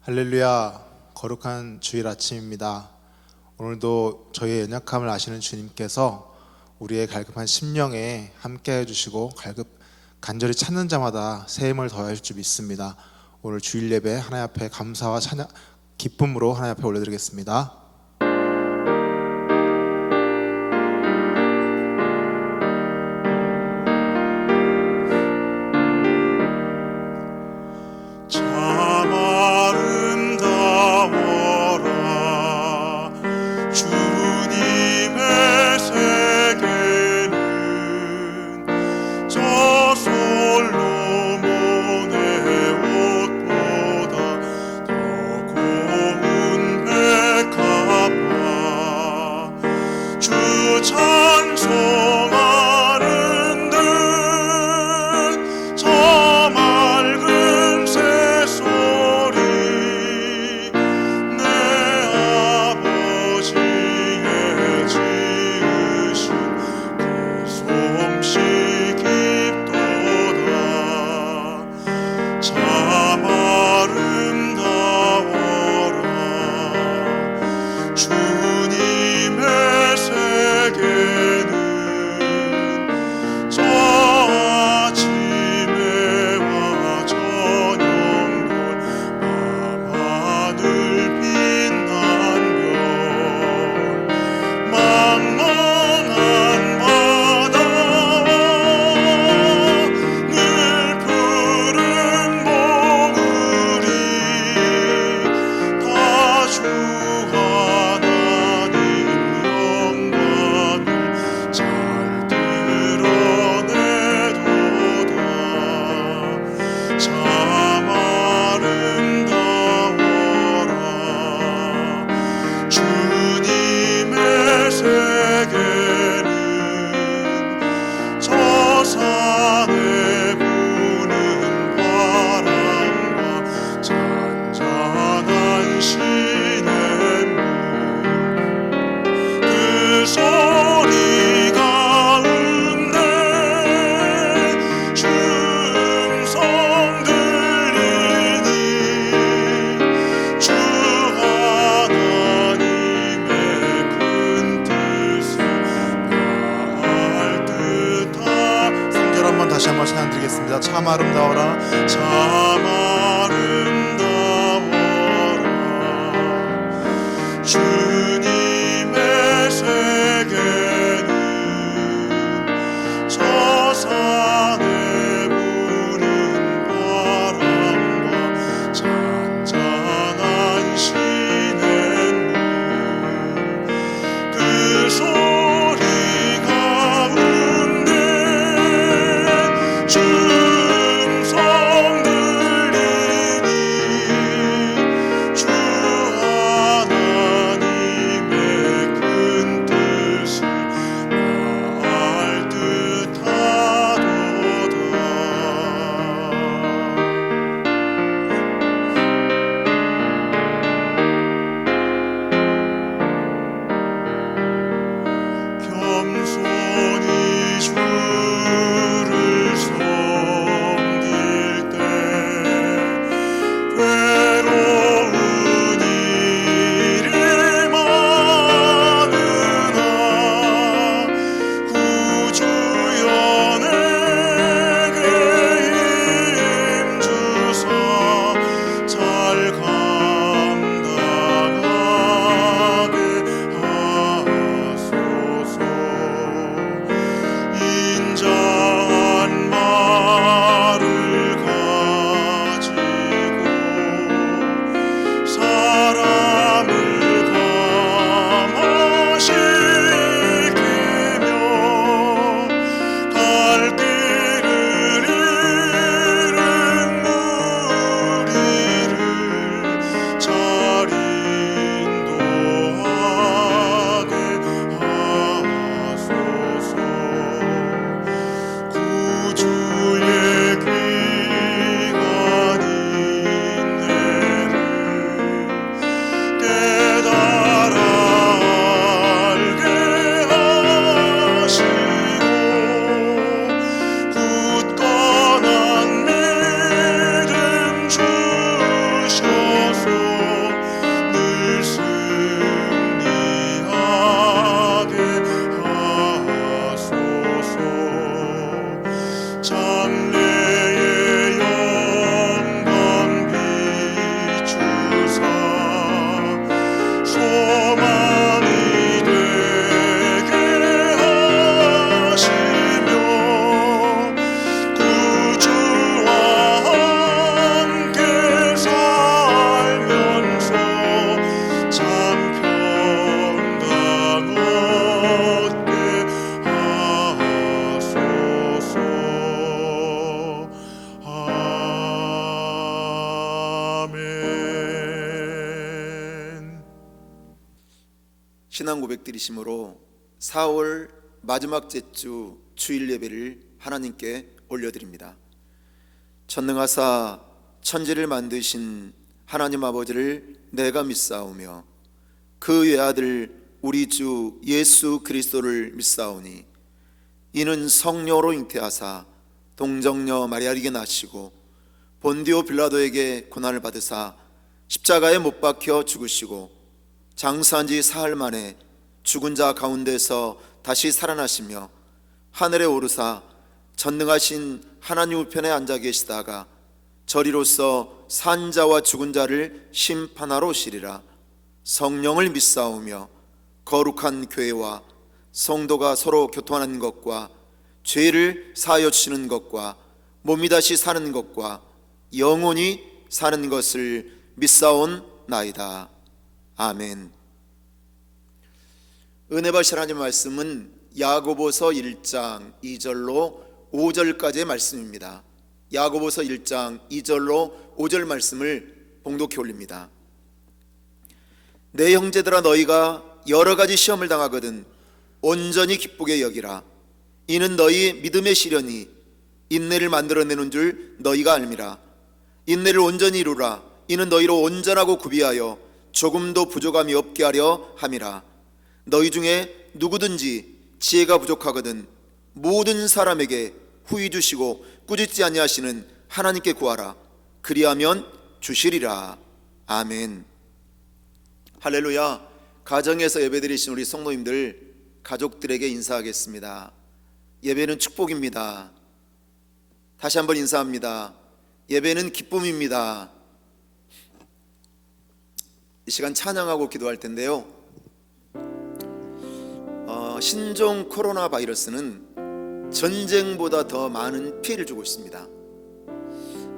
할렐루야, 거룩한 주일 아침입니다. 오늘도 저희의 연약함을 아시는 주님께서 우리의 갈급한 심령에 함께 해주시고 간절히 찾는 자마다 새 힘을 더하실 줄 믿습니다. 오늘 주일 예배 하나님 앞에 감사와 찬양, 기쁨으로 하나님 앞에 올려드리겠습니다. 더 고운 백합 신앙 고백드리심으로 4월 마지막 주 주일 예배를 하나님께 올려드립니다. 전능하사 천지를 만드신 하나님 아버지를 내가 믿사오며 그 외아들 우리 주 예수 그리스도를 믿사오니 이는 성령으로 잉태하사 동정녀 마리아에게 나시고 본디오 빌라도에게 고난을 받으사 십자가에 못 박혀 죽으시고 장사한 지 사흘 만에 죽은 자 가운데서 다시 살아나시며 하늘에 오르사 전능하신 하나님 우편에 앉아 계시다가 저리로서 산 자와 죽은 자를 심판하러 오시리라. 성령을 믿사오며 거룩한 교회와 성도가 서로 교통하는 것과 죄를 사하여 주시는 것과 몸이 다시 사는 것과 영원히 사는 것을 믿사옵나이다. 아멘. 은혜 받으실 하나님 말씀은 야고보서 1장 2절로 5절까지의 말씀입니다. 야고보서 1장 2절로 5절 말씀을 봉독해 올립니다. 내 형제들아, 너희가 여러 가지 시험을 당하거든 온전히 기쁘게 여기라. 이는 너희 믿음의 시련이 인내를 만들어내는 줄 너희가 알미라. 인내를 온전히 이루라. 이는 너희로 온전하고 구비하여 조금도 부족함이 없게 하려 함이라. 너희 중에 누구든지 지혜가 부족하거든 모든 사람에게 후히 주시고 꾸짖지 아니하시는 하나님께 구하라. 그리하면 주시리라. 아멘. 할렐루야. 가정에서 예배드리신 우리 성도님들, 가족들에게 인사하겠습니다. 예배는 축복입니다. 다시 한번 인사합니다. 예배는 기쁨입니다. 이 시간 찬양하고 기도할 텐데요, 신종 코로나 바이러스는 전쟁보다 더 많은 피해를 주고 있습니다.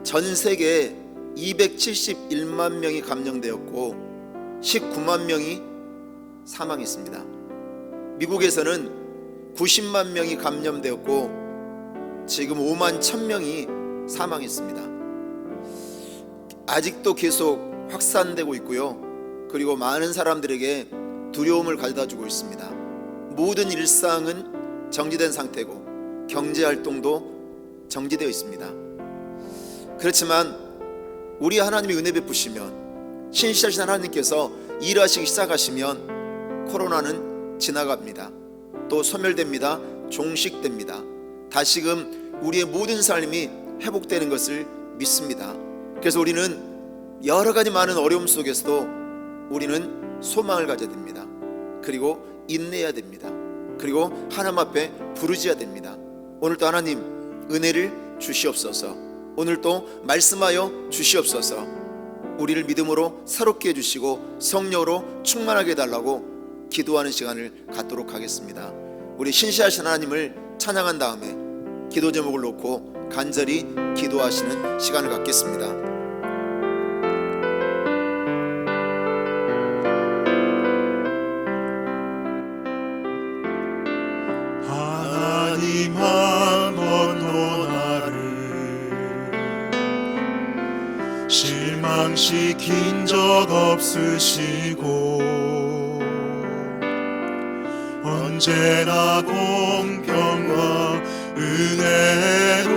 전 세계에 271만 명이 감염되었고 19만 명이 사망했습니다. 미국에서는 90만 명이 감염되었고 지금 5만 1,000명이 사망했습니다. 아직도 계속 확산되고 있고요, 그리고 많은 사람들에게 두려움을 가져다 주고 있습니다. 모든 일상은 정지된 상태고 경제활동도 정지되어 있습니다. 그렇지만 우리 하나님이 은혜 베푸시면, 신실하신 하나님께서 일하시기 시작하시면 코로나는 지나갑니다. 또 소멸됩니다. 종식됩니다. 다시금 우리의 모든 삶이 회복되는 것을 믿습니다. 그래서 우리는 여러 가지 많은 어려움 속에서도 우리는 소망을 가져야 됩니다. 그리고 인내해야 됩니다. 그리고 하나님 앞에 부르짖어야 됩니다. 오늘도 하나님 은혜를 주시옵소서. 오늘도 말씀하여 주시옵소서. 우리를 믿음으로 새롭게 해주시고 성령으로 충만하게 해달라고 기도하는 시간을 갖도록 하겠습니다. 우리 신실하신 하나님을 찬양한 다음에 기도 제목을 놓고 간절히 기도하시는 시간을 갖겠습니다. 하나님 한 번도 나를 실망시킨 적 없으시고 언제나 공평과 은혜로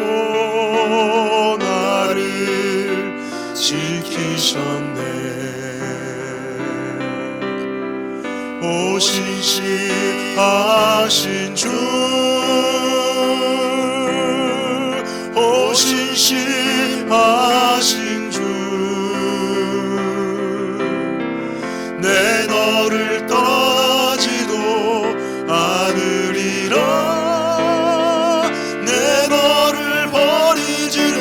나를 지키셨네. 오 신실하신 주, 오 신실하신 주, 내 너를 떠나지도 않으리라. 내 너를 버리지도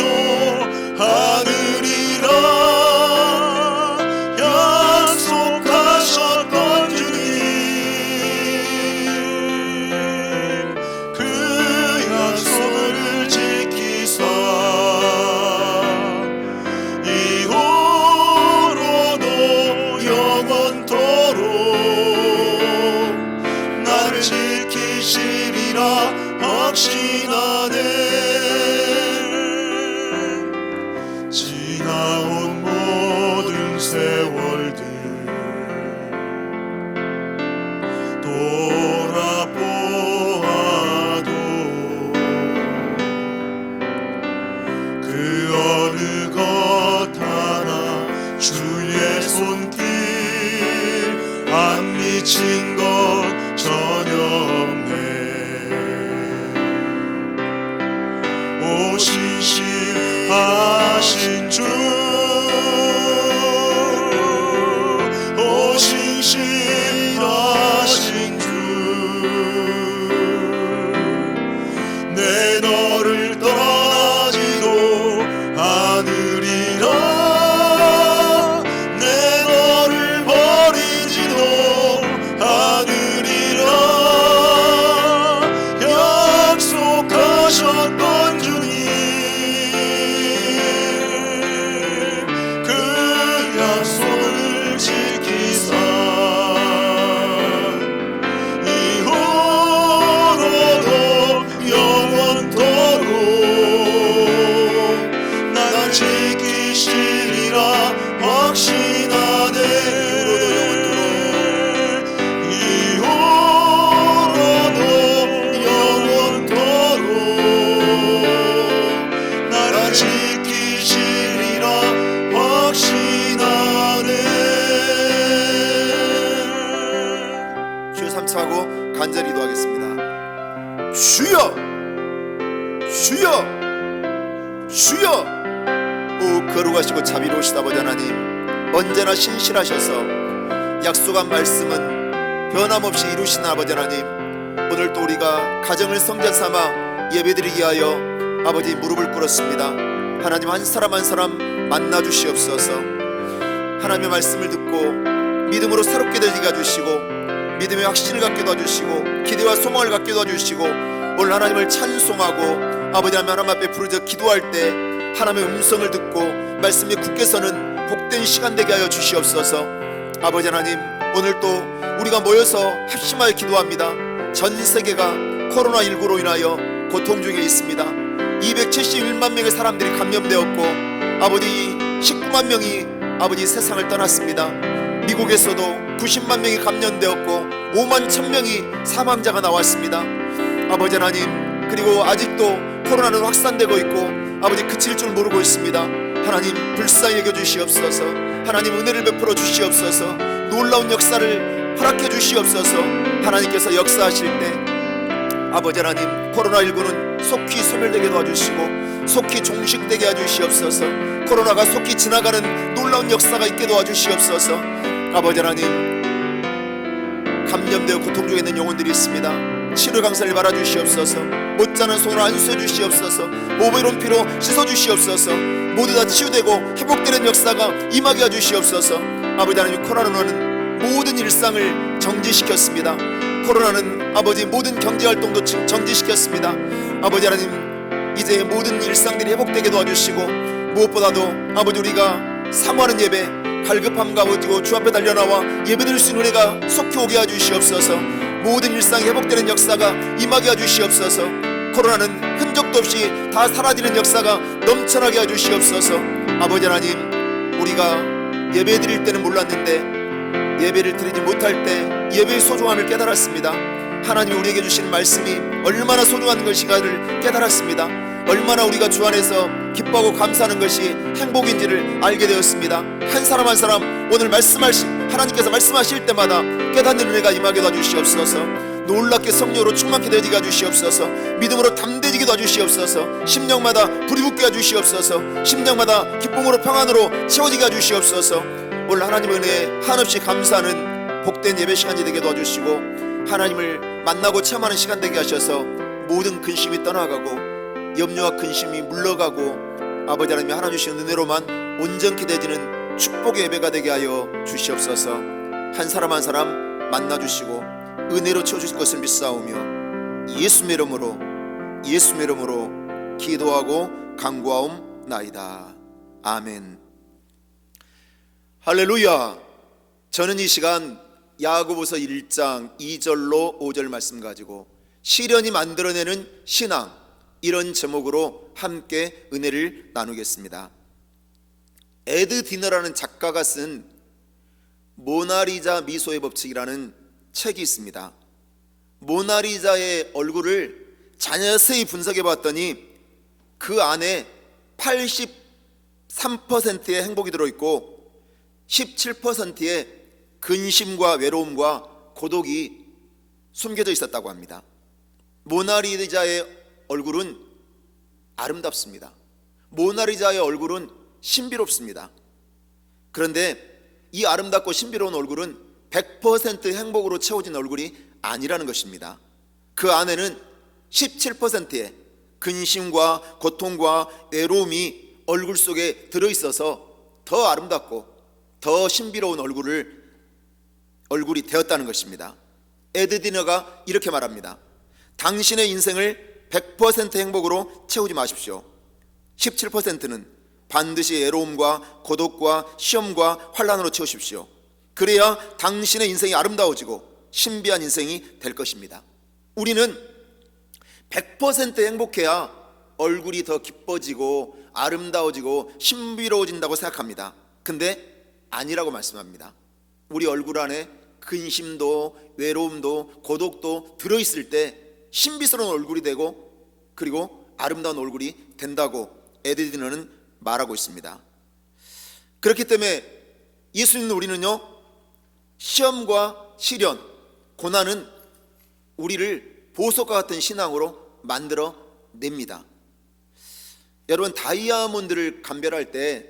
않으리라. 약속하셨던 주님, 그 약속을 지키사 이후로도 영원토록 나를 지키시리라 확신하네. 지나온 모든 세월들 주의 손길 안 미친 것 전혀 없네. 오 신실하신 주, 오 신실하신 주, 내 너를 떠나지도 않으리라. 내 너를 버리지도 않으리라. 약속하셨던 주님, 그 약속을 지키사 이후로도 영원토록 난 지키시리라 확신하네. 이후로도 영원토록 난 지키시리라 확신하네. 주여 삼차하고 간절히 기도하겠습니다. 주여, 주여, 주여. 오 거룩하시고 자비로우시다 아버지 하나님, 언제나 신실하셔서 약속한 말씀은 변함없이 이루시는 아버지 하나님, 오늘 또 우리가 가정을 성전 삼아 예배드리기 위하여 아버지 무릎을 꿇었습니다. 하나님 한 사람 한 사람 만나 주시옵소서. 하나님의 말씀을 듣고 믿음으로 새롭게 되게 해주시고, 믿음의 확신을 갖게 도와주시고, 기대와 소망을 갖게 도와주시고, 오늘 하나님을 찬송하고 아버지 하나님 앞에 부르짖어 기도할 때 하나님의 음성을 듣고 말씀이 굳게 서는 복된 시간 되게 하여 주시옵소서. 아버지 하나님, 오늘 또 우리가 모여서 합심하여 기도합니다. 전 세계가 코로나19로 인하여 고통 중에 있습니다. 271만 명의 사람들이 감염되었고 아버지 19만 명이 아버지 세상을 떠났습니다. 미국에서도 90만 명이 감염되었고 5만 1,000명이 사망자가 나왔습니다. 아버지 하나님, 그리고 아직도 코로나는 확산되고 있고 아버지 그칠 줄 모르고 있습니다. 하나님 불쌍히 여겨 주시옵소서. 하나님 은혜를 베풀어 주시옵소서. 놀라운 역사를 허락해 주시옵소서. 하나님께서 역사하실 때 아버지 하나님, 코로나19는 속히 소멸되게 도와주시고 속히 종식되게 해주시옵소서. 코로나가 속히 지나가는 놀라운 역사가 있게 도와주시옵소서. 아버지 하나님, 감염되어 고통 중에 있는 영혼들이 있습니다. 치료 강사를 바라주시옵소서. 못자는 손으로 안수해 주시옵소서. 보배로운 피로 씻어 주시옵소서. 모두 다 치유되고 회복되는 역사가 임하게 해주시옵소서. 아버지 하나님, 코로나는 모든 일상을 정지시켰습니다. 코로나는 아버지 모든 경제활동도 정지시켰습니다. 아버지 하나님, 이제 모든 일상들이 회복되게 도와주시고 무엇보다도 아버지 우리가 사모하는 예배, 갈급함과 아버지고 주 앞에 달려나와 예배드릴 수 있는 은혜가 속히 오게 해주시옵소서. 모든 일상이 회복되는 역사가 임하게 해주시옵소서. 코로나는 흔적도 없이 다 사라지는 역사가 넘쳐나게 해주시옵소서. 아버지 하나님, 우리가 예배드릴 때는 몰랐는데 예배를 드리지 못할 때 예배의 소중함을 깨달았습니다. 하나님이 우리에게 주신 말씀이 얼마나 소중한 것인가를 깨달았습니다. 얼마나 우리가 주 안에서 기뻐하고 감사하는 것이 행복인지를 알게 되었습니다. 한 사람 한 사람 오늘 하나님께서 말씀하실 때마다 깨닫는 은혜가 임하게 도와주시옵소서. 놀랍게 성령으로 충만케 되게 해주시옵소서. 믿음으로 담대지게 도와주시옵소서. 심령마다 불이 붙게 해주시옵소서. 심령마다 기쁨으로 평안으로 채워지게 해주시옵소서. 오늘 하나님의 은혜에 한없이 감사하는 복된 예배 시간이 되게 도와주시고 하나님을 만나고 체험하는 시간 되게 하셔서 모든 근심이 떠나가고 염려와 근심이 물러가고 아버지 하나님이 하나 주시는 은혜로만 온전히 되어지는 축복의 예배가 되게 하여 주시옵소서. 한 사람 한 사람 만나주시고 은혜로 채워주실 것을 믿사오며 예수의 이름으로 기도하고 간구하옵나이다. 아멘. 할렐루야. 저는 이 시간 야고보서 1장 2절로 5절 말씀 가지고 시련이 만들어내는 신앙, 이런 제목으로 함께 은혜를 나누겠습니다. 에드 디너라는 작가가 쓴 모나리자 미소의 법칙이라는 책이 있습니다. 모나리자의 얼굴을 자세히 분석해 봤더니 그 안에 83%의 행복이 들어있고 17%의 근심과 외로움과 고독이 숨겨져 있었다고 합니다. 모나리자의 얼굴은 아름답습니다. 모나리자의 얼굴은 신비롭습니다. 그런데 이 아름답고 신비로운 얼굴은 100% 행복으로 채워진 얼굴이 아니라는 것입니다. 그 안에는 17%의 근심과 고통과 외로움이 얼굴 속에 들어있어서 더 아름답고 더 신비로운 얼굴이 되었다는 것입니다. 에드디너가 이렇게 말합니다. 당신의 인생을 100% 행복으로 채우지 마십시오. 17%는 반드시 외로움과 고독과 시험과 환난으로 채우십시오. 그래야 당신의 인생이 아름다워지고 신비한 인생이 될 것입니다. 우리는 100% 행복해야 얼굴이 더 기뻐지고 아름다워지고 신비로워진다고 생각합니다. 근데 아니라고 말씀합니다. 우리 얼굴 안에 근심도 외로움도 고독도 들어있을 때 신비스러운 얼굴이 되고 그리고 아름다운 얼굴이 된다고 에드디너는 말하고 있습니다. 그렇기 때문에 예수 믿는 우리는요, 시험과 시련, 고난은 우리를 보석과 같은 신앙으로 만들어 냅니다. 여러분, 다이아몬드를 감별할 때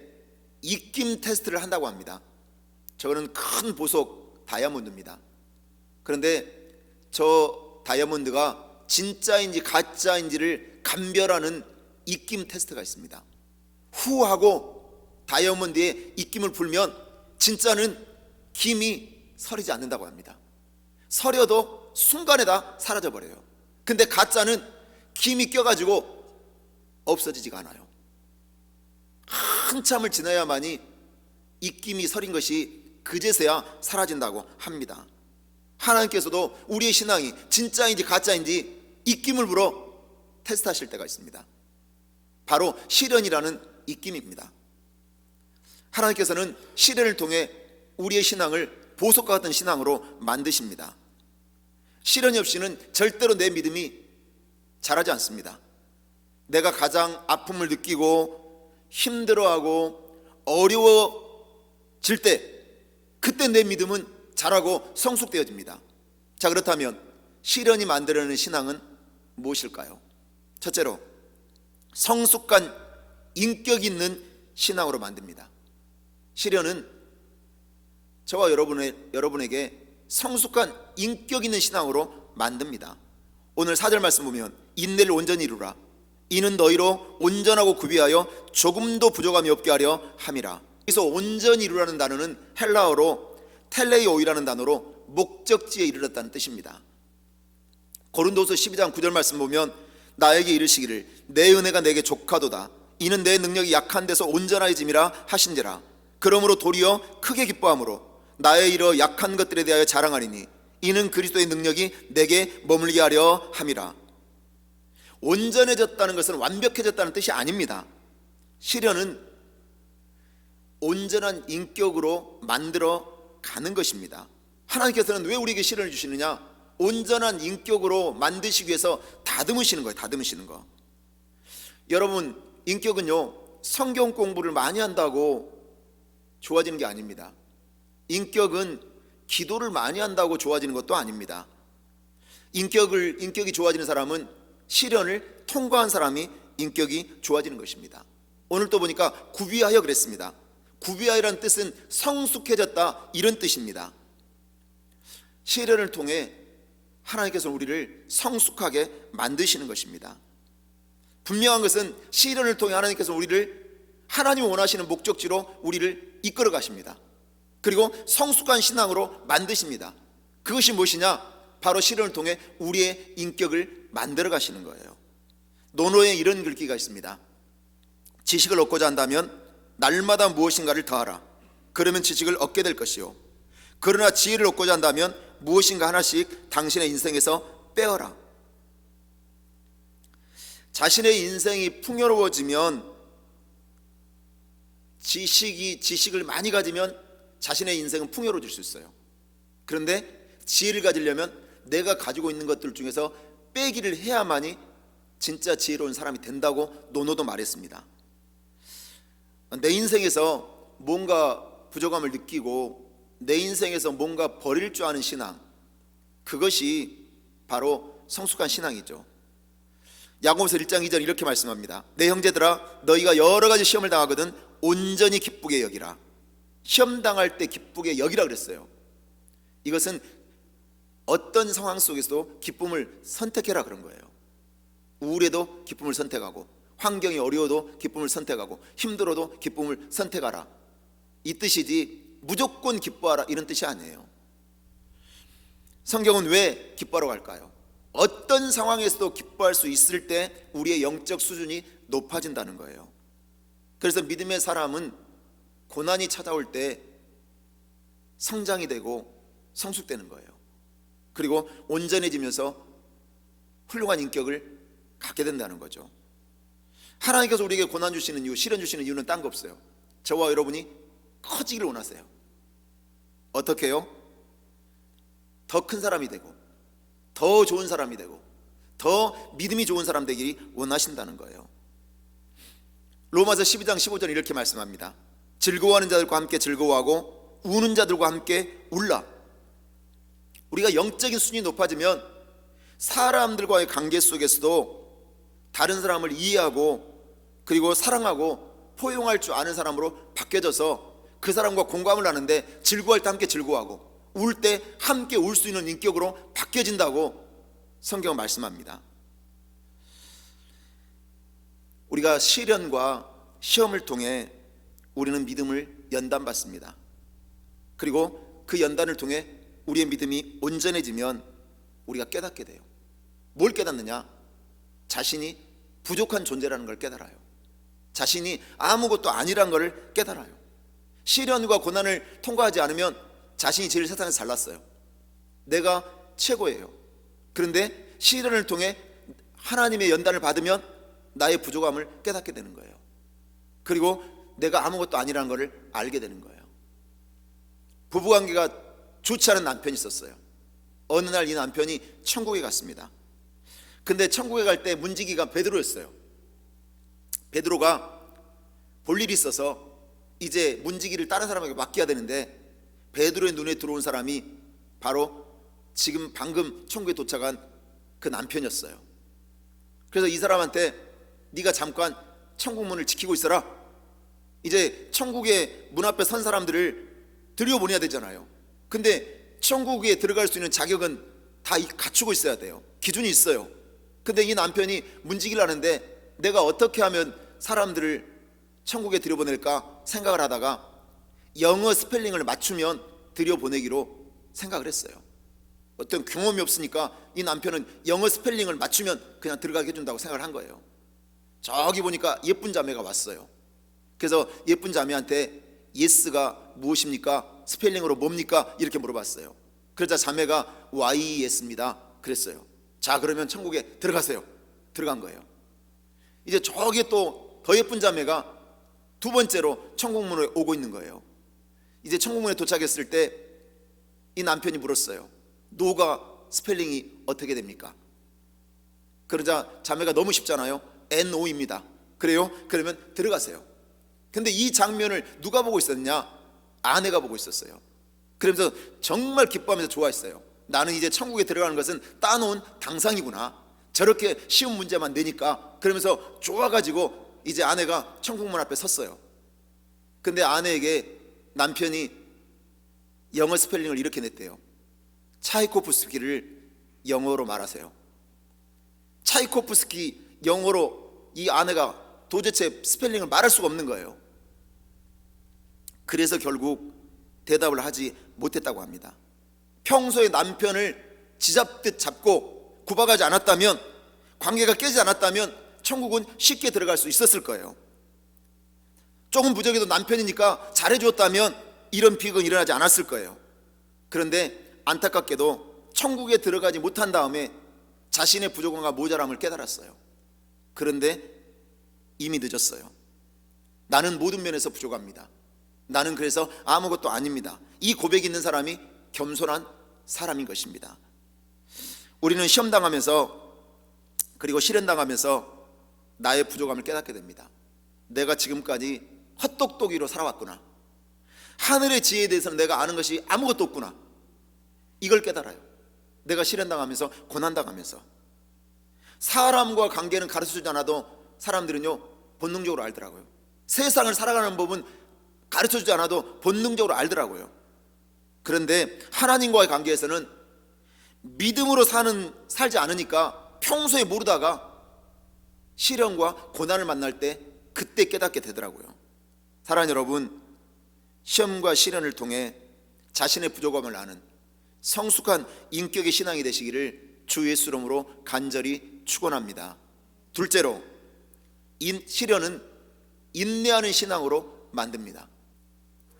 입김 테스트를 한다고 합니다. 저거는 큰 보석 다이아몬드입니다. 그런데 저 다이아몬드가 진짜인지 가짜인지를 감별하는 입김 테스트가 있습니다. 후 하고 다이아몬드에 입김을 불면 진짜는 김이 서리지 않는다고 합니다. 서려도 순간에 다 사라져 버려요. 근데 가짜는 김이 껴가지고 없어지지가 않아요. 한참을 지나야만이 입김이 서린 것이 그제서야 사라진다고 합니다. 하나님께서도 우리의 신앙이 진짜인지 가짜인지 입김을 불어 테스트하실 때가 있습니다. 바로 시련이라는 입김입니다. 하나님께서는 시련을 통해 우리의 신앙을 보석과 같은 신앙으로 만드십니다. 시련이 없이는 절대로 내 믿음이 자라지 않습니다. 내가 가장 아픔을 느끼고 힘들어하고 어려워질 때 그때 내 믿음은 자라고 성숙되어집니다. 자, 그렇다면 시련이 만들어내는 신앙은 무엇일까요? 첫째로 성숙한 인격 있는 신앙으로 만듭니다. 시련은 저와 여러분에게 성숙한 인격 있는 신앙으로 만듭니다. 오늘 4절 말씀 보면 인내를 온전히 이루라. 이는 너희로 온전하고 구비하여 조금도 부족함이 없게 하려 함이라. 여기서 온전히 이루라는 단어는 헬라어로 텔레이오이라는 단어로 목적지에 이르렀다는 뜻입니다. 고린도서 12장 9절 말씀 보면 나에게 이르시기를 내 은혜가 내게 족하도다. 이는 내 능력이 약한 데서 온전하여짐이라 하신지라. 그러므로 도리어 크게 기뻐함으로 나의 이러 약한 것들에 대하여 자랑하리니 이는 그리스도의 능력이 내게 머물게 하려 함이라. 온전해졌다는 것은 완벽해졌다는 뜻이 아닙니다. 시련은 온전한 인격으로 만들어 가는 것입니다. 하나님께서는 왜 우리에게 시련을 주시느냐? 온전한 인격으로 만드시기 위해서 다듬으시는 거예요. 다듬으시는 거. 여러분, 인격은요, 성경 공부를 많이 한다고 좋아지는 게 아닙니다. 인격은 기도를 많이 한다고 좋아지는 것도 아닙니다. 인격이 좋아지는 사람은 시련을 통과한 사람이 인격이 좋아지는 것입니다. 오늘 또 보니까 구비하여 그랬습니다. 구비하여라는 뜻은 성숙해졌다, 이런 뜻입니다. 시련을 통해 하나님께서 우리를 성숙하게 만드시는 것입니다. 분명한 것은 시련을 통해 하나님께서 우리를 하나님이 원하시는 목적지로 우리를 이끌어 가십니다. 그리고 성숙한 신앙으로 만드십니다. 그것이 무엇이냐? 바로 시련을 통해 우리의 인격을 만들어 가시는 거예요. 논어에 이런 글귀가 있습니다. 지식을 얻고자 한다면 날마다 무엇인가를 더하라. 그러면 지식을 얻게 될 것이요. 그러나 지혜를 얻고자 한다면 무엇인가 하나씩 당신의 인생에서 빼어라. 자신의 인생이 풍요로워지면 지식을 많이 가지면 자신의 인생은 풍요로워질 수 있어요. 그런데 지혜를 가지려면 내가 가지고 있는 것들 중에서 빼기를 해야만이 진짜 지혜로운 사람이 된다고 논어도 말했습니다. 내 인생에서 뭔가 부족함을 느끼고 내 인생에서 뭔가 버릴 줄 아는 신앙, 그것이 바로 성숙한 신앙이죠. 야고보서 1장 2절 이렇게 말씀합니다. 내 형제들아, 너희가 여러 가지 시험을 당하거든 온전히 기쁘게 여기라. 시험 당할 때 기쁘게 여기라 그랬어요. 이것은 어떤 상황 속에서도 기쁨을 선택해라 그런 거예요. 우울해도 기쁨을 선택하고, 환경이 어려워도 기쁨을 선택하고, 힘들어도 기쁨을 선택하라, 이 뜻이지 무조건 기뻐하라 이런 뜻이 아니에요. 성경은 왜 기뻐하라고 할까요? 어떤 상황에서도 기뻐할 수 있을 때 우리의 영적 수준이 높아진다는 거예요. 그래서 믿음의 사람은 고난이 찾아올 때 성장이 되고 성숙되는 거예요. 그리고 온전해지면서 훌륭한 인격을 갖게 된다는 거죠. 하나님께서 우리에게 고난 주시는 이유, 시련 주시는 이유는 딴 거 없어요. 저와 여러분이 커지기를 원하세요. 어떻게 해요? 더 큰 사람이 되고, 더 좋은 사람이 되고, 더 믿음이 좋은 사람 되기를 원하신다는 거예요. 로마서 12장 15절 이렇게 말씀합니다. 즐거워하는 자들과 함께 즐거워하고 우는 자들과 함께 울라. 우리가 영적인 수준이 높아지면 사람들과의 관계 속에서도 다른 사람을 이해하고 그리고 사랑하고 포용할 줄 아는 사람으로 바뀌어져서 그 사람과 공감을 하는데, 즐거워할 때 함께 즐거워하고 울 때 함께 울 수 있는 인격으로 바뀌어진다고 성경은 말씀합니다. 우리가 시련과 시험을 통해 우리는 믿음을 연단받습니다. 그리고 그 연단을 통해 우리의 믿음이 온전해지면 우리가 깨닫게 돼요. 뭘 깨닫느냐? 자신이 부족한 존재라는 걸 깨달아요. 자신이 아무것도 아니란 걸 깨달아요. 시련과 고난을 통과하지 않으면 자신이 제일 세상에서 잘났어요. 내가 최고예요. 그런데 시련을 통해 하나님의 연단을 받으면 나의 부족함을 깨닫게 되는 거예요. 그리고 내가 아무것도 아니라는 것을 알게 되는 거예요. 부부관계가 좋지 않은 남편이 있었어요. 어느 날 이 남편이 천국에 갔습니다. 근데 천국에 갈 때 문지기가 베드로였어요. 베드로가 볼 일이 있어서 이제 문지기를 다른 사람에게 맡겨야 되는데, 베드로의 눈에 들어온 사람이 바로 지금 방금 천국에 도착한 그 남편이었어요. 그래서 이 사람한테 네가 잠깐 천국 문을 지키고 있어라. 이제 천국의 문 앞에 선 사람들을 들여보내야 되잖아요. 근데 천국에 들어갈 수 있는 자격은 다 갖추고 있어야 돼요. 기준이 있어요. 근데 이 남편이 문지기를 하는데 내가 어떻게 하면 사람들을 천국에 들여보낼까 생각을 하다가 영어 스펠링을 맞추면 들여보내기로 생각을 했어요. 어떤 경험이 없으니까 이 남편은 영어 스펠링을 맞추면 그냥 들어가게 해준다고 생각을 한 거예요. 저기 보니까 예쁜 자매가 왔어요. 그래서 예쁜 자매한테 yes가 무엇입니까? 스펠링으로 뭡니까? 이렇게 물어봤어요. 그러자 자매가 yes입니다 그랬어요. 자, 그러면 천국에 들어가세요. 들어간 거예요. 이제 저기에 또 더 예쁜 자매가 두 번째로 천국문에 오고 있는 거예요. 이제 천국문에 도착했을 때 이 남편이 물었어요. 노가 스펠링이 어떻게 됩니까? 그러자 자매가 너무 쉽잖아요. NO입니다. 그래요? 그러면 들어가세요. 근데 이 장면을 누가 보고 있었냐? 아내가 보고 있었어요. 그러면서 정말 기뻐하면서 좋아했어요. 나는 이제 천국에 들어가는 것은 따놓은 당상이구나. 저렇게 쉬운 문제만 내니까. 그러면서 좋아가지고 이제 아내가 천국문 앞에 섰어요. 근데 아내에게 남편이 영어 스펠링을 이렇게 냈대요. 차이코프스키를 영어로 말하세요. 차이코프스키 영어로 이 아내가 도대체 스펠링을 말할 수가 없는 거예요. 그래서 결국 대답을 하지 못했다고 합니다. 평소에 남편을 쥐잡듯 잡고 구박하지 않았다면, 관계가 깨지지 않았다면 천국은 쉽게 들어갈 수 있었을 거예요. 조금 부족해도 남편이니까 잘해줬다면 이런 비극은 일어나지 않았을 거예요. 그런데 안타깝게도 천국에 들어가지 못한 다음에 자신의 부족함과 모자람을 깨달았어요. 그런데 이미 늦었어요. 나는 모든 면에서 부족합니다. 나는 그래서 아무것도 아닙니다. 이 고백이 있는 사람이 겸손한 사람인 것입니다. 우리는 시험당하면서 그리고 시련당하면서 나의 부족함을 깨닫게 됩니다. 내가 지금까지 헛똑똑이로 살아왔구나. 하늘의 지혜에 대해서는 내가 아는 것이 아무것도 없구나, 이걸 깨달아요. 내가 시련당하면서, 고난당하면서. 사람과 관계는 가르쳐주지 않아도 사람들은요 본능적으로 알더라고요. 세상을 살아가는 법은 가르쳐주지 않아도 본능적으로 알더라고요. 그런데 하나님과의 관계에서는 믿음으로 살지 않으니까 평소에 모르다가 시련과 고난을 만날 때 그때 깨닫게 되더라고요. 사랑하는 여러분, 시험과 시련을 통해 자신의 부족함을 아는 성숙한 인격의 신앙이 되시기를 주 예수 이름으로 간절히 축원합니다. 둘째로, 시련은 인내하는 신앙으로 만듭니다.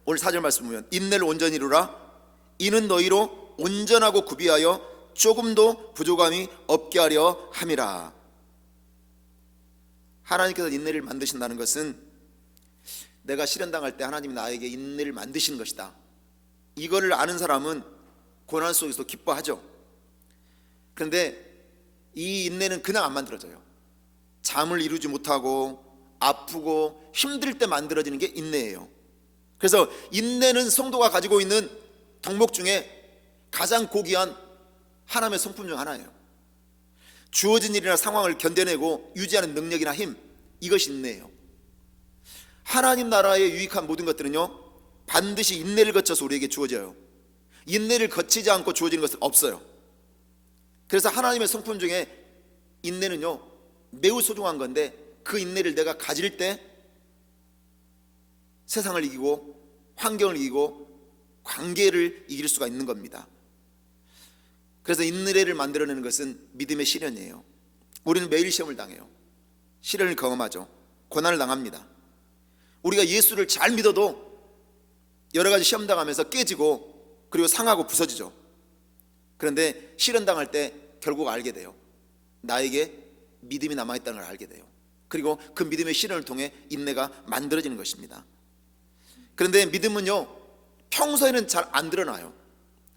오늘 4절 말씀 보면 인내를 온전히 이루라. 이는 너희로 온전하고 구비하여 조금도 부족함이 없게 하려 함이라. 하나님께서 인내를 만드신다는 것은 내가 시련당할 때 하나님이 나에게 인내를 만드시는 것이다, 이거를 아는 사람은 고난 속에서 기뻐하죠. 그런데 이 인내는 그냥 안 만들어져요. 잠을 이루지 못하고 아프고 힘들 때 만들어지는 게 인내예요. 그래서 인내는 성도가 가지고 있는 덕목 중에 가장 고귀한 하나님의 성품 중 하나예요. 주어진 일이나 상황을 견뎌내고 유지하는 능력이나 힘, 이것이 인내예요. 하나님 나라에 유익한 모든 것들은요 반드시 인내를 거쳐서 우리에게 주어져요. 인내를 거치지 않고 주어지는 것은 없어요. 그래서 하나님의 성품 중에 인내는요 매우 소중한 건데, 그 인내를 내가 가질 때 세상을 이기고 환경을 이기고 관계를 이길 수가 있는 겁니다. 그래서 인내를 만들어내는 것은 믿음의 시련이에요. 우리는 매일 시험을 당해요. 시련을 경험하죠. 고난을 당합니다. 우리가 예수를 잘 믿어도 여러 가지 시험 당하면서 깨지고 그리고 상하고 부서지죠. 그런데 시련 당할 때 결국 알게 돼요. 나에게 믿음이 남아있다는 걸 알게 돼요. 그리고 그 믿음의 시련을 통해 인내가 만들어지는 것입니다. 그런데 믿음은요 평소에는 잘 안 드러나요.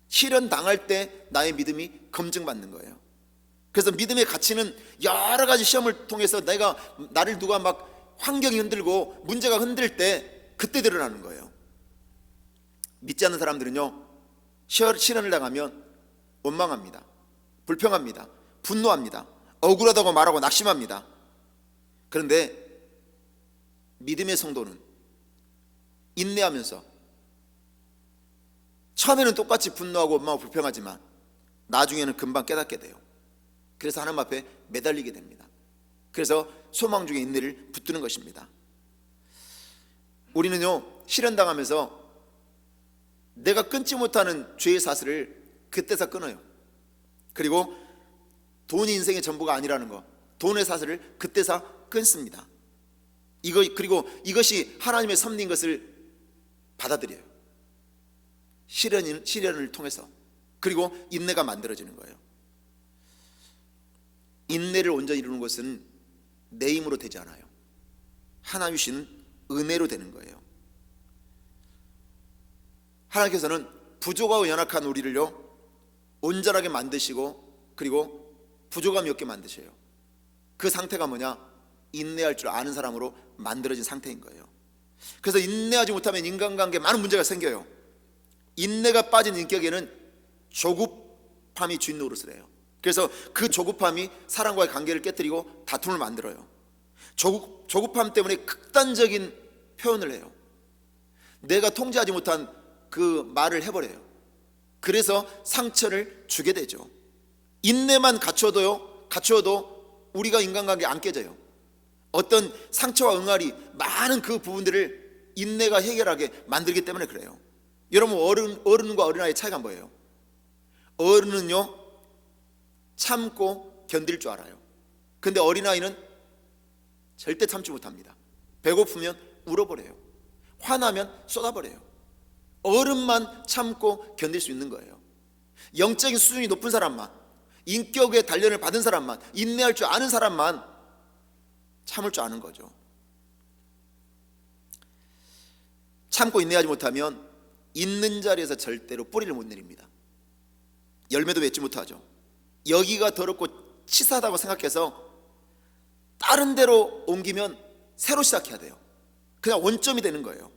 시련 당할 때 나의 믿음이 검증받는 거예요. 그래서 믿음의 가치는 여러 가지 시험을 통해서 나를 누가 막 환경이 흔들고 문제가 흔들 때 그때 드러나는 거예요. 믿지 않는 사람들은요 시련을 당하면 원망합니다, 불평합니다, 분노합니다, 억울하다고 말하고 낙심합니다. 그런데 믿음의 성도는 인내하면서 처음에는 똑같이 분노하고 원망하고 불평하지만 나중에는 금방 깨닫게 돼요. 그래서 하나님 앞에 매달리게 됩니다. 그래서 소망 중에 인내를 붙드는 것입니다. 우리는요 시련 당하면서 내가 끊지 못하는 죄의 사슬을 그때서 끊어요. 그리고 돈이 인생의 전부가 아니라는 거, 돈의 사슬을 그때서 끊습니다. 그리고 이것이 하나님의 섭리인 것을 받아들여요. 시련을 통해서. 그리고 인내가 만들어지는 거예요. 인내를 온전히 이루는 것은 내 힘으로 되지 않아요. 하나님 주시는 은혜로 되는 거예요. 하나님께서는 부족하고 연약한 우리를요 온전하게 만드시고 그리고 부족함이 없게 만드셔요. 그 상태가 뭐냐? 인내할 줄 아는 사람으로 만들어진 상태인 거예요. 그래서 인내하지 못하면 인간관계에 많은 문제가 생겨요. 인내가 빠진 인격에는 조급함이 주인 노릇을 해요. 그래서 그 조급함이 사람과의 관계를 깨뜨리고 다툼을 만들어요. 조급함 때문에 극단적인 표현을 해요. 내가 통제하지 못한 그 말을 해버려요. 그래서 상처를 주게 되죠. 인내만 갖추어도 우리가 인간관계 안 깨져요. 어떤 상처와 응아리, 많은 그 부분들을 인내가 해결하게 만들기 때문에 그래요. 여러분, 어른과 어린아이의 차이가 뭐예요? 어른은요 참고 견딜 줄 알아요. 근데 어린아이는 절대 참지 못합니다. 배고프면 울어버려요. 화나면 쏟아버려요. 어른만 참고 견딜 수 있는 거예요. 영적인 수준이 높은 사람만, 인격의 단련을 받은 사람만, 인내할 줄 아는 사람만 참을 줄 아는 거죠. 참고 인내하지 못하면 있는 자리에서 절대로 뿌리를 못 내립니다. 열매도 맺지 못하죠. 여기가 더럽고 치사하다고 생각해서 다른 데로 옮기면 새로 시작해야 돼요. 그냥 원점이 되는 거예요.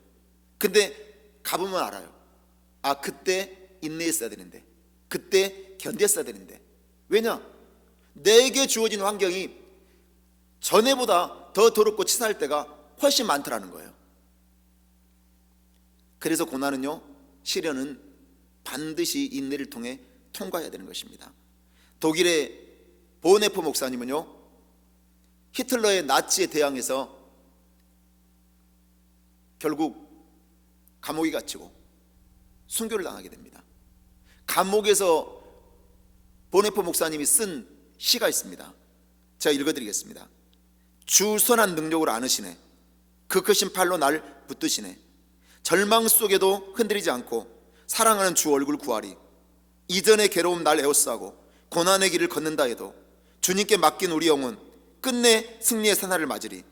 근데 가보면 알아요. 아, 그때 인내했어야 되는데, 그때 견뎠어야 되는데. 왜냐? 내게 주어진 환경이 전에보다 더 더럽고 치사할 때가 훨씬 많더라는 거예요. 그래서 고난은요, 시련은 반드시 인내를 통해 통과해야 되는 것입니다. 독일의 보네퍼 목사님은요, 히틀러의 나치에 대항해서 결국 감옥에 갇히고 순교를 당하게 됩니다. 감옥에서 보네퍼 목사님이 쓴 시가 있습니다. 제가 읽어드리겠습니다. 주 선한 능력으로 안으시네. 그 크신 팔로 날 붙드시네. 절망 속에도 흔들리지 않고 사랑하는 주 얼굴 구하리. 이전의 괴로움 날 에워싸고 고난의 길을 걷는다 해도 주님께 맡긴 우리 영혼 끝내 승리의 산하를 맞으리.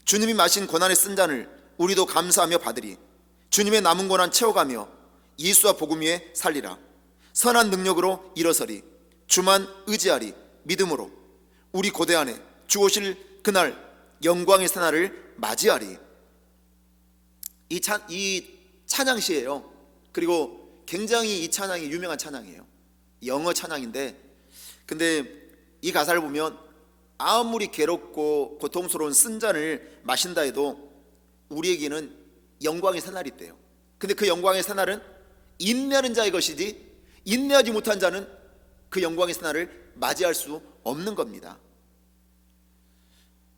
주님이 마신 고난의 쓴 잔을 우리도 감사하며 받으리. 주님의 남은 고난 채워가며 예수와 복음 위에 살리라. 선한 능력으로 일어서리. 주만 의지하리. 믿음으로 우리 고대 안에 주 오실 그날 영광의 산하를 맞이하리. 이 찬양시예요. 그리고 굉장히 이 찬양이 유명한 찬양이에요. 영어 찬양인데, 근데 이 가사를 보면 아무리 괴롭고 고통스러운 쓴 잔을 마신다 해도 우리에게는 영광의 새날이 있대요. 근데 그 영광의 새날은 인내하는 자의 것이지, 인내하지 못한 자는 그 영광의 새날을 맞이할 수 없는 겁니다.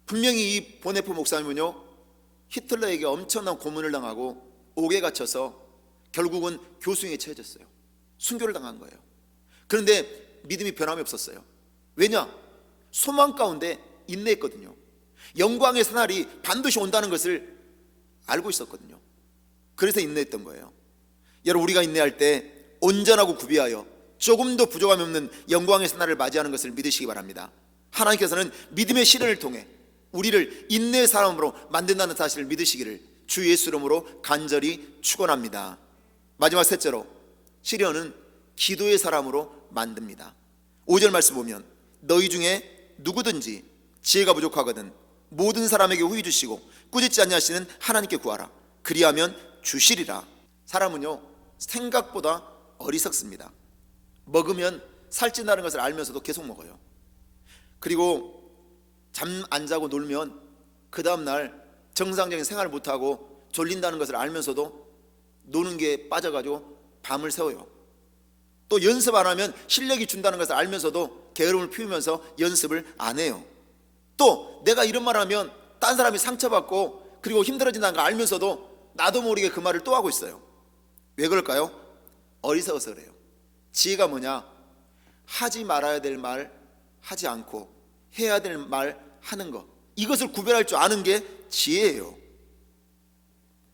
분명히 이 보네퍼 목사님은요, 히틀러에게 엄청난 고문을 당하고 옥에 갇혀서 결국은 교수형에 처해졌어요. 순교를 당한 거예요. 그런데 믿음이 변함이 없었어요. 왜냐? 소망 가운데 인내했거든요. 영광의 새날이 반드시 온다는 것을 알고 있었거든요. 그래서 인내했던 거예요. 여러분, 우리가 인내할 때 온전하고 구비하여 조금도 부족함이 없는 영광의 새날을 맞이하는 것을 믿으시기 바랍니다. 하나님께서는 믿음의 시련을 통해 우리를 인내의 사람으로 만든다는 사실을 믿으시기를 주 예수 이름으로 간절히 축원합니다. 마지막 셋째로, 시련은 기도의 사람으로 만듭니다. 5절 말씀 보면 너희 중에 누구든지 지혜가 부족하거든 모든 사람에게 후히 주시고 꾸짖지 아니하시는 하나님께 구하라. 그리하면 주시리라. 사람은요, 생각보다 어리석습니다. 먹으면 살찐다는 것을 알면서도 계속 먹어요. 그리고 잠 안 자고 놀면 그 다음날 정상적인 생활을 못하고 졸린다는 것을 알면서도 노는 게 빠져가지고 밤을 새워요. 또 연습 안 하면 실력이 준다는 것을 알면서도 게으름을 피우면서 연습을 안 해요. 또 내가 이런 말 하면 딴 사람이 상처받고 그리고 힘들어진다는 걸 알면서도 나도 모르게 그 말을 또 하고 있어요. 왜 그럴까요? 어리석어서 그래요. 지혜가 뭐냐? 하지 말아야 될 말 하지 않고 해야 될 말 하는 것, 이것을 구별할 줄 아는 게 지혜예요.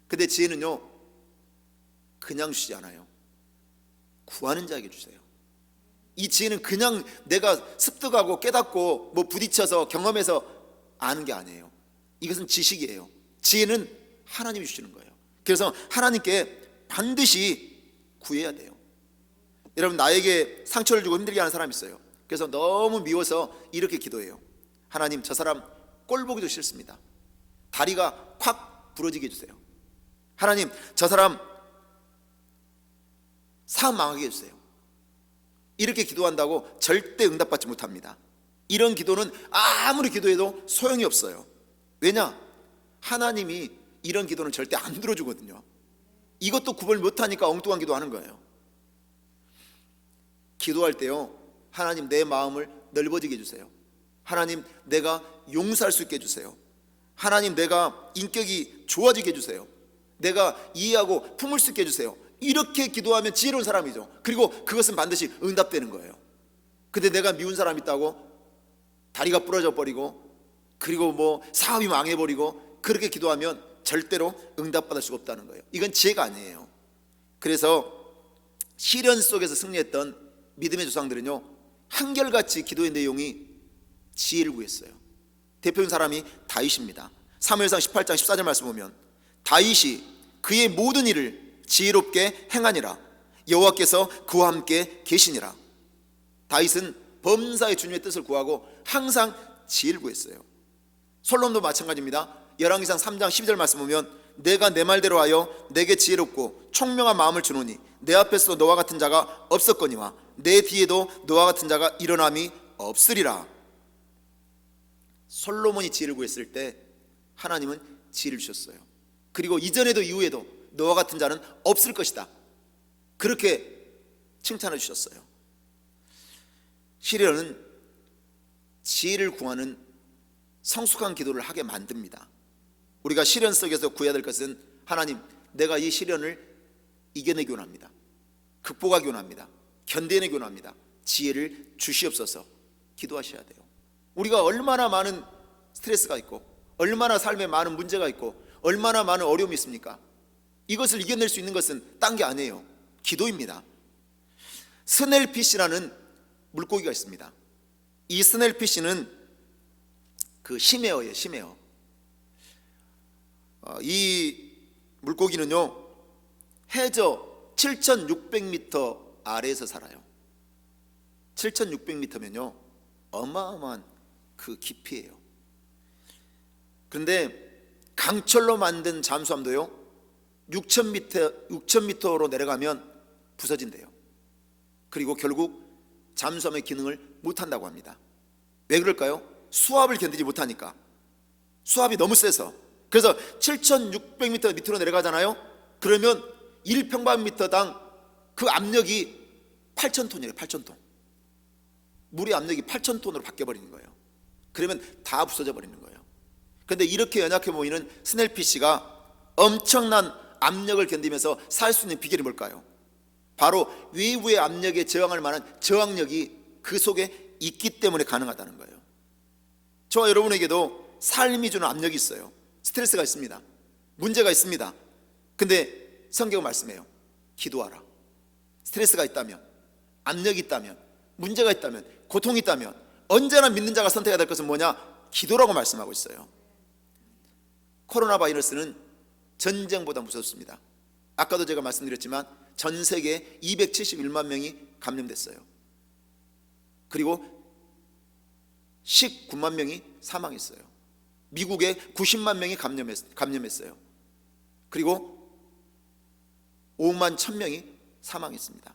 근데 지혜는요, 그냥 주지 않아요. 구하는 자에게 주세요. 이 지혜는 그냥 내가 습득하고 깨닫고 뭐 부딪혀서 경험해서 아는 게 아니에요. 이것은 지식이에요. 지혜는 하나님이 주시는 거예요. 그래서 하나님께 반드시 구해야 돼요. 여러분, 나에게 상처를 주고 힘들게 하는 사람이 있어요. 그래서 너무 미워서 이렇게 기도해요. 하나님, 저 사람 꼴 보기도 싫습니다. 다리가 콱 부러지게 해주세요. 하나님, 저 사람 사업 망하게 해주세요. 이렇게 기도한다고 절대 응답받지 못합니다. 이런 기도는 아무리 기도해도 소용이 없어요. 왜냐? 하나님이 이런 기도는 절대 안 들어주거든요. 이것도 구별 못하니까 엉뚱한 기도하는 거예요. 기도할 때요, 하나님 내 마음을 넓어지게 해주세요. 하나님 내가 용서할 수 있게 해주세요. 하나님 내가 인격이 좋아지게 해주세요. 내가 이해하고 품을 수 있게 해주세요. 이렇게 기도하면 지혜로운 사람이죠. 그리고 그것은 반드시 응답되는 거예요. 근데 내가 미운 사람 있다고 다리가 부러져 버리고 그리고 뭐 사업이 망해버리고 그렇게 기도하면 절대로 응답받을 수가 없다는 거예요. 이건 지혜가 아니에요. 그래서 시련 속에서 승리했던 믿음의 조상들은요, 한결같이 기도의 내용이 지혜를 구했어요. 대표적인 사람이 다윗입니다. 사무엘상 18장 14절 말씀 보면 다윗이 그의 모든 일을 지혜롭게 행하니라. 여호와께서 그와 함께 계시니라. 다윗은 범사의 주님의 뜻을 구하고 항상 지혜를 구했어요. 솔로몬도 마찬가지입니다. 열왕기상 3장 12절 말씀 보면 내가 내 말대로 하여 내게 지혜롭고 총명한 마음을 주노니 내 앞에서도 너와 같은 자가 없었거니와 내 뒤에도 너와 같은 자가 일어남이 없으리라. 솔로몬이 지혜를 구했을 때 하나님은 지혜를 주셨어요. 그리고 이전에도 이후에도 너와 같은 자는 없을 것이다, 그렇게 칭찬해 주셨어요. 시련은 지혜를 구하는 성숙한 기도를 하게 만듭니다. 우리가 시련 속에서 구해야 될 것은 하나님, 내가 이 시련을 이겨내기 원합니다. 극복하기 원합니다. 견뎌내기 원합니다. 지혜를 주시옵소서. 기도하셔야 돼요. 우리가 얼마나 많은 스트레스가 있고 얼마나 삶에 많은 문제가 있고 얼마나 많은 어려움이 있습니까? 이것을 이겨낼 수 있는 것은 딴 게 아니에요. 기도입니다. 스넬피쉬라는 물고기가 있습니다. 이 스넬피쉬는 그 심해어예요. 심해어. 이 물고기는요, 해저 7,600m 아래에서 살아요. 7,600m면요 어마어마한 그 깊이에요. 그런데 강철로 만든 잠수함도요 6,000m로 내려가면 부서진대요. 그리고 결국 잠수함의 기능을 못한다고 합니다. 왜 그럴까요? 수압을 견디지 못하니까. 수압이 너무 세서. 그래서 7,600m 밑으로 내려가잖아요. 그러면 1평방미터당 그 압력이 8,000톤이에요. 8,000톤. 물의 압력이 8,000톤으로 바뀌어버리는 거예요. 그러면 다 부서져 버리는 거예요. 그런데 이렇게 연약해 보이는 스넬피쉬가 엄청난 압력을 견디면서 살 수 있는 비결이 뭘까요? 바로 외부의 압력에 저항할 만한 저항력이 그 속에 있기 때문에 가능하다는 거예요. 저와 여러분에게도 삶이 주는 압력이 있어요. 스트레스가 있습니다. 문제가 있습니다. 근데 성경은 말씀해요. 기도하라. 스트레스가 있다면, 압력이 있다면, 문제가 있다면, 고통이 있다면 언제나 믿는 자가 선택해야 될 것은 뭐냐? 기도라고 말씀하고 있어요. 코로나 바이러스는 전쟁보다 무섭습니다. 아까도 제가 말씀드렸지만 전 세계에 271만 명이 감염됐어요. 그리고 19만 명이 사망했어요. 미국에 90만 명이 감염했어요. 그리고 5만 1,000명이 사망했습니다.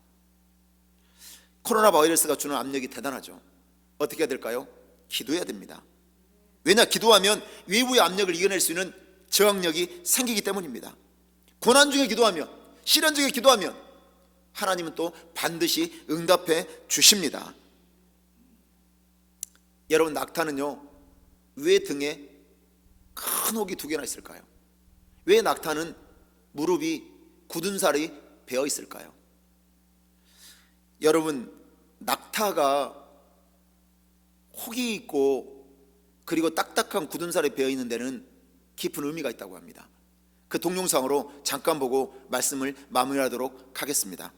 코로나 바이러스가 주는 압력이 대단하죠. 어떻게 해야 될까요? 기도해야 됩니다. 왜냐? 기도하면 외부의 압력을 이겨낼 수 있는 저항력이 생기기 때문입니다. 고난 중에 기도하면, 시련 중에 기도하면 하나님은 또 반드시 응답해 주십니다. 여러분, 낙타는요 왜 등에 큰 혹이 2개나 있을까요? 왜 낙타는 무릎이 굳은 살이 베어 있을까요? 여러분, 낙타가 혹이 있고 그리고 딱딱한 굳은 살이 베어 있는 데는 깊은 의미가 있다고 합니다. 그 동영상으로 잠깐 보고 말씀을 마무리하도록 하겠습니다.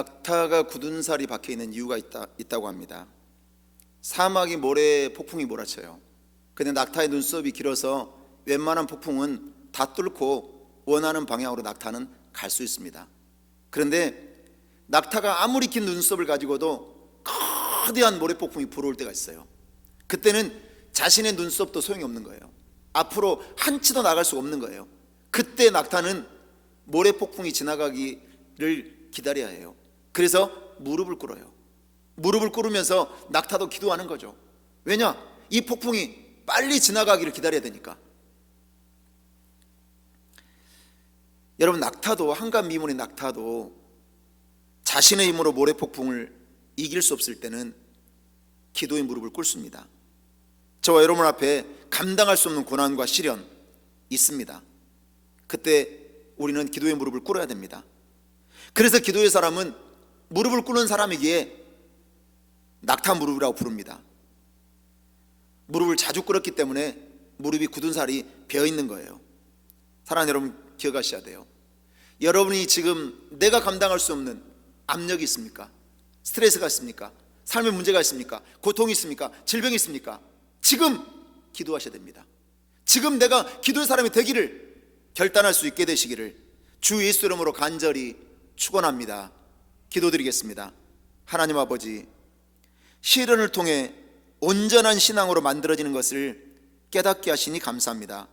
낙타가 굳은 살이 박혀 있는 이유가 있다고 합니다. 사막이 모래 폭풍이 몰아쳐요. 근데 낙타의 눈썹이 길어서 웬만한 폭풍은 다 뚫고 원하는 방향으로 낙타는 갈 수 있습니다. 그런데 낙타가 아무리 긴 눈썹을 가지고도 거대한 모래 폭풍이 불어올 때가 있어요. 그때는 자신의 눈썹도 소용이 없는 거예요. 앞으로 한 치도 나갈 수가 없는 거예요. 그때 낙타는 모래 폭풍이 지나가기를 기다려야 해요. 그래서 무릎을 꿇어요. 무릎을 꿇으면서 낙타도 기도하는 거죠. 왜냐? 이 폭풍이 빨리 지나가기를 기다려야 되니까. 여러분, 낙타도, 한간 미문의 낙타도 자신의 힘으로 모래 폭풍을 이길 수 없을 때는 기도의 무릎을 꿇습니다. 저와 여러분 앞에 감당할 수 없는 고난과 시련 있습니다. 그때 우리는 기도의 무릎을 꿇어야 됩니다. 그래서 기도의 사람은 무릎을 꿇는 사람에게 낙타 무릎이라고 부릅니다. 무릎을 자주 꿇었기 때문에 무릎이 굳은 살이 베어 있는 거예요. 사랑하는 여러분, 기억하셔야 돼요. 여러분이 지금 내가 감당할 수 없는 압력이 있습니까? 스트레스가 있습니까? 삶의 문제가 있습니까? 고통이 있습니까? 질병이 있습니까? 지금 기도하셔야 됩니다. 지금 내가 기도의 사람이 되기를 결단할 수 있게 되시기를 주 예수 이름으로 간절히 축원합니다. 기도드리겠습니다. 하나님 아버지, 시련을 통해 온전한 신앙으로 만들어지는 것을 깨닫게 하시니 감사합니다.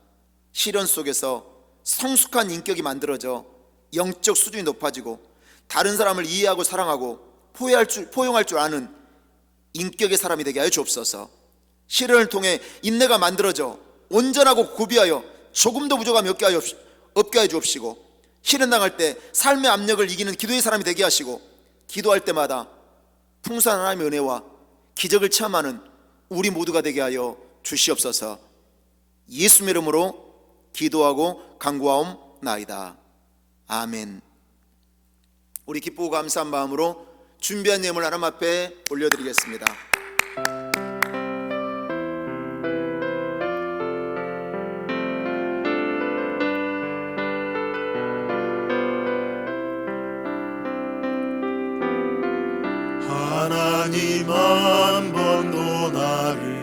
시련 속에서 성숙한 인격이 만들어져 영적 수준이 높아지고 다른 사람을 이해하고 사랑하고 포용할 줄 아는 인격의 사람이 되게 하여 주옵소서. 시련을 통해 인내가 만들어져 온전하고 구비하여 조금도 부족함이 없게 하여 주옵시고, 시련 당할 때 삶의 압력을 이기는 기도의 사람이 되게 하시고, 기도할 때마다 풍성한 하나님의 은혜와 기적을 체험하는 우리 모두가 되게 하여 주시옵소서. 예수의 이름으로 기도하고 간구하옵나이다. 아멘. 우리 기쁘고 감사한 마음으로 준비한 예물 하나님 앞에 올려드리겠습니다. 하나님 한 번도 나를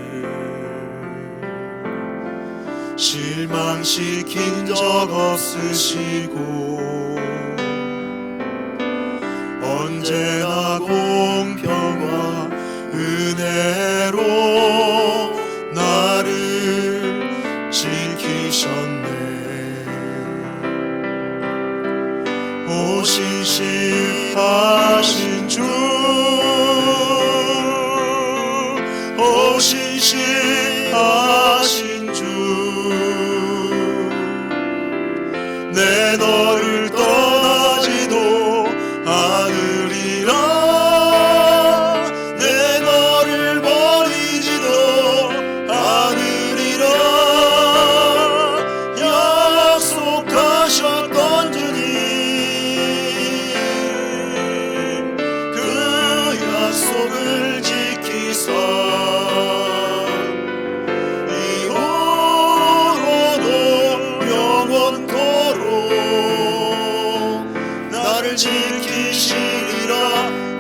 실망시킨 적 없으시고 언제나 공평과 은혜로 나를 지키셨네. 오신실하신 주, 오신실하신 주, 내 너를 떠나지도 않으리라. 내 너를 버리지도 않으리라. 약속하셨던 주님, 그 약속을 지키사 이후로도 영원토록 나를 지키시리라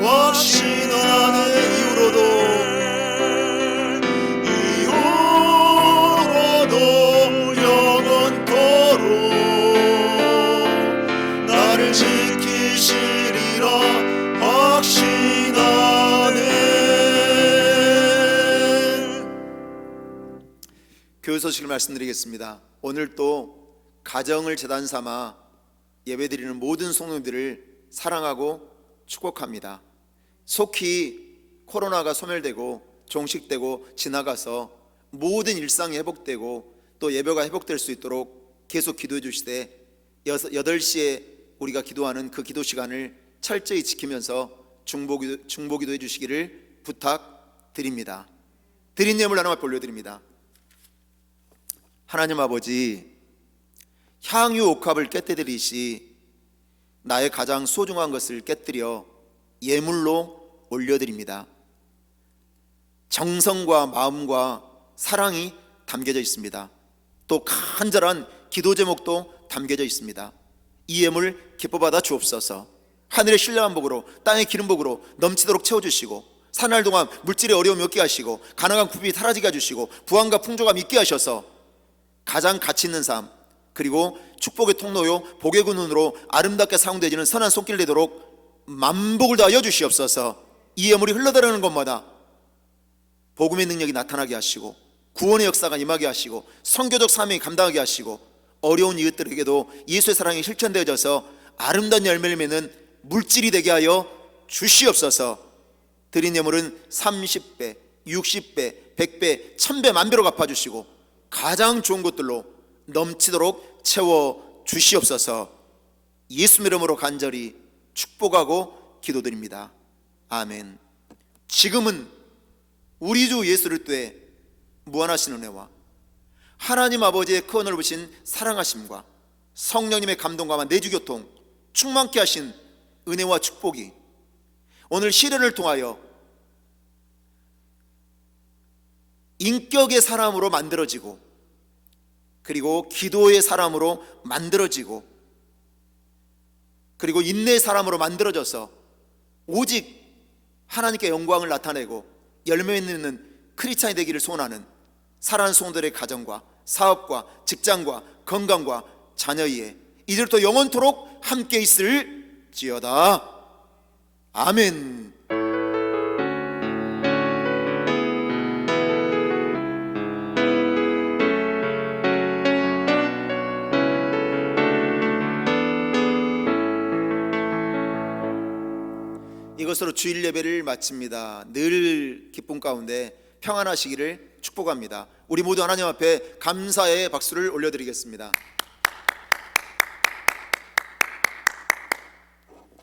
확신하네. 이후로도 영원토록 나를 지키시리라 확신하네. 교회 소식을 말씀드리겠습니다. 오늘 또 가정을 제단 삼아 예배드리는 모든 성도들을 사랑하고 축복합니다. 속히 코로나가 소멸되고 종식되고 지나가서 모든 일상이 회복되고 또 예배가 회복될 수 있도록 계속 기도해 주시되 8시에 우리가 기도하는 그 기도 시간을 철저히 지키면서 중보기도 해주시기를 부탁드립니다. 드린 예물 하나만 올려드립니다. 하나님 아버지, 향유 옥합을 깨뜨리시 나의 가장 소중한 것을 깨뜨려 예물로 올려드립니다. 정성과 마음과 사랑이 담겨져 있습니다. 또 간절한 기도 제목도 담겨져 있습니다. 이 예물 기뻐 받아 주옵소서. 하늘의 신령한 복으로 땅의 기름 복으로 넘치도록 채워주시고, 사날 동안 물질의 어려움이 없게 하시고, 가난한 굽이 사라지게 해주시고, 부안과 풍족함이 있게 하셔서 가장 가치 있는 삶, 그리고 축복의 통로요 복의 근원으로 아름답게 사용되지는 선한 손길 되도록 만복을 다하여 주시옵소서. 이 예물이 흘러들어가는 것마다 복음의 능력이 나타나게 하시고, 구원의 역사가 임하게 하시고, 선교적 사명이 감당하게 하시고, 어려운 이웃들에게도 예수의 사랑이 실천되어져서 아름다운 열매를 맺는 물질이 되게 하여 주시옵소서. 드린 예물은 30배, 60배, 100배, 1000배, 만배로 갚아주시고 가장 좋은 것들로 넘치도록 채워 주시옵소서. 예수 이름으로 간절히 축복하고 기도드립니다. 아멘. 지금은 우리 주 예수를 통해 무한하신 은혜와 하나님 아버지의 크고 넓으신 사랑하심과 성령님의 감동과 내주교통 충만케 하신 은혜와 축복이 오늘 시련을 통하여 인격의 사람으로 만들어지고, 그리고 기도의 사람으로 만들어지고, 그리고 인내의 사람으로 만들어져서 오직 하나님께 영광을 나타내고 열매 맺는 크리스찬이 되기를 소원하는 사랑하는 성도들의 가정과 사업과 직장과 건강과 자녀의 이들도 영원토록 함께 있을지어다. 아멘. 이것으로 주일 예배를 마칩니다. 늘 기쁨 가운데 평안하시기를 축복합니다. 우리 모두 하나님 앞에 감사의 박수를 올려드리겠습니다.